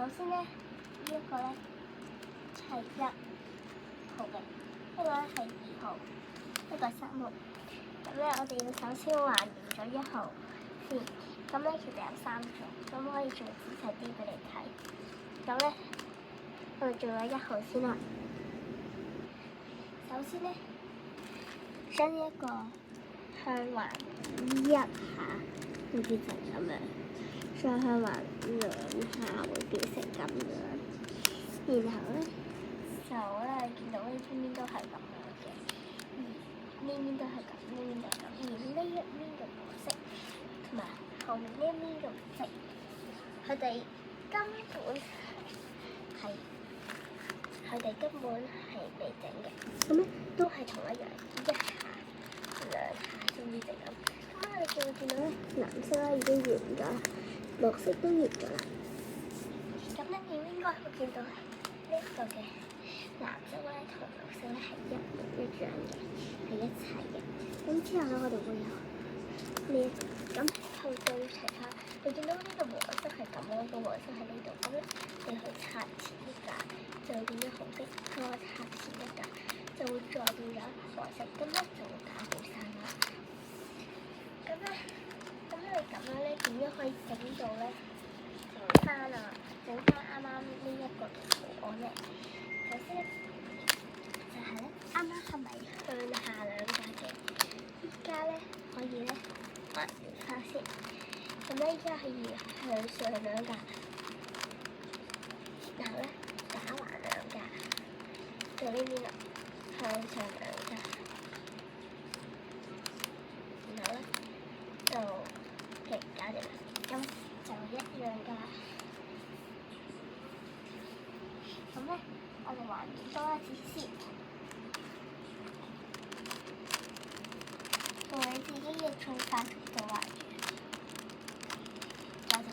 首先咧，呢一個咧係1號嘅，呢個咧係2號，呢個係3號。咁咧，我哋要首先還原咗1號先。咁咧，其實有3種，咁可以做仔細啲俾你睇。咁咧，我哋做咗1號先啦。首先咧，將呢一個向橫1下，會變成咁樣；再向橫2下，會變成咁樣。然後咧，就咧見到呢邊都係咁樣嘅，呢邊都係咁，呢邊就係咁。而呢一邊嘅黃色同埋後面呢一邊嘅黃色，佢哋根本係未整嘅。咁咧都係同一樣，1下、2下先至整咁。咁你見到咧，藍色咧已經完咗，綠色都完咗啦。咁咧你應該會見到呢一個嘅藍色咧同綠色咧係一模一樣嘅，係一齊嘅。咁之後咧，我哋會有呢一個，咁去對齊下。你見到呢個黃色係咁咯，個黃色喺呢度。咁咧你去插前一格，就會變咗紅色；再插前一格，就會再變咗黃色。咁咧就會打好晒啦。咁你咁樣咧，點樣可以整到咧？整翻啱啱呢一個嘅圖案咧。首先就係咧，啱啱係咪向下2格嘅？依家咧可以咧還原翻先。咁咧依家可以向上2格，然後咧打橫2格，到呢邊啦，向上2格，然後咧就搞掂啦。咁就一樣㗎啦。咁咧，我哋還原多一次先，用你自己嘅最快速度還原。搞掂啦。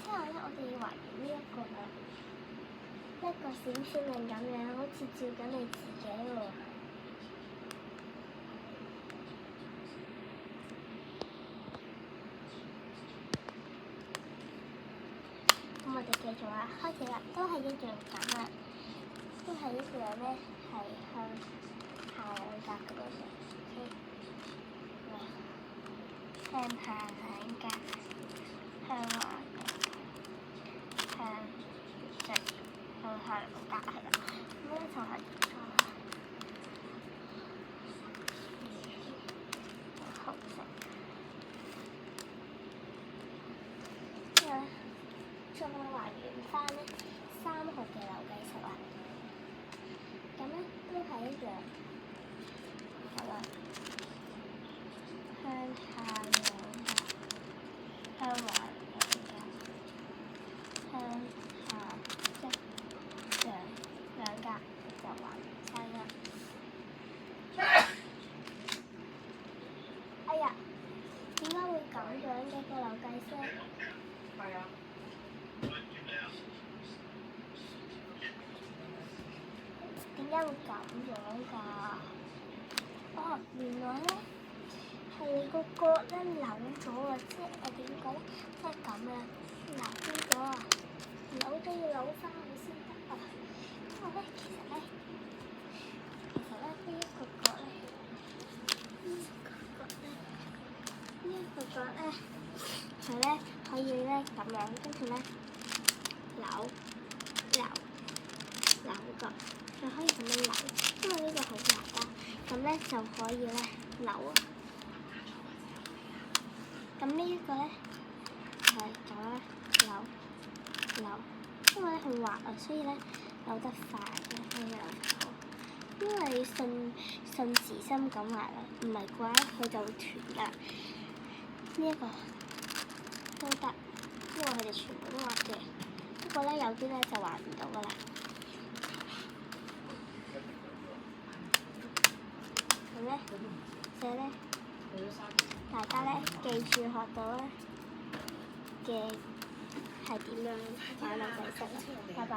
之後咧，我哋要還原呢一個啦，一個閃閃亮咁樣，好似照緊你自己喎。咁我哋繼續啦，開始啦，都係一樣咁啦，都係一樣咧，係向下2格咁樣嘅，向下2格，向橫2格，向下2格係啦，咁咧就係咗啦。紅色，之後咧，再還原翻咧3號嘅扭計骰啦。咁咧都係一樣，好啦，向下2格，向橫2格，向下2格就還原晒啦。哎呀，點解會咁樣嘅個扭計骰？係啊。點解會咁樣㗎？哦，原來咧係你個角咧扭咗啊！即係點講咧？即係咁啊，扭咗啊！扭咗要扭翻去先得啊！因為咧，其實咧呢一個角咧，佢咧可以咧咁樣，跟住咧扭角。就可以咁樣扭，因為呢個好滑啦，咁咧就可以咧扭啊。咁呢一個咧係咁咧扭，因為咧佢滑啊，所以咧扭得快嘅可以扭得好。因為你順時針咁滑啦，唔係嘅話佢就會斷㗎。呢一個都得，因為佢哋全部都滑嘅。不過咧有啲咧就滑唔到㗎啦。所以咧，大家咧記住學到咧嘅係點樣玩扭計骰，拜拜。